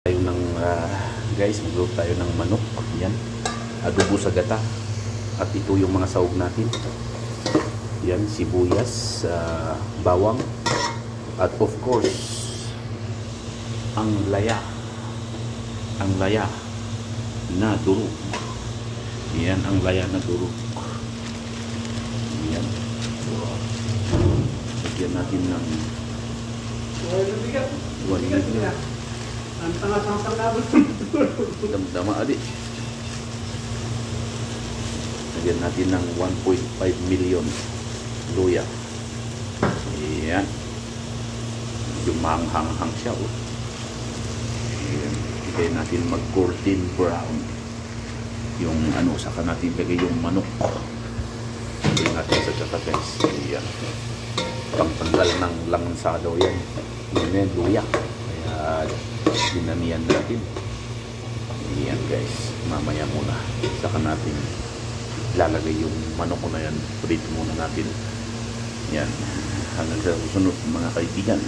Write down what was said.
Tayo ng guys, magluto tayo ng manok. Yan, adobo sa gata. At ito yung mga sahog natin. Yan, sibuyas, bawang, at of course ang laya na durog. Yan ang laya na durog. Yan, lagyan natin ng ang tanga-tanga damdama adik. Lagyan natin ng 1.5 million luya. Ayan. Medyo manghang-hang siya. Oh. Ayan. Hintay natin mag-golden brown. Yung ano, saka natin lagay yung manok. Lagyan natin sa gata guys. Ayan. Pangtanggal ng langsado yan. Yan yan, luya. Kaya dinamihan natin. Ayan guys. Mamaya muna. Saka natin lalagay yung manok ko na yan. Prito muna natin. Yan. Hanggang sa susunod mga kaibigan.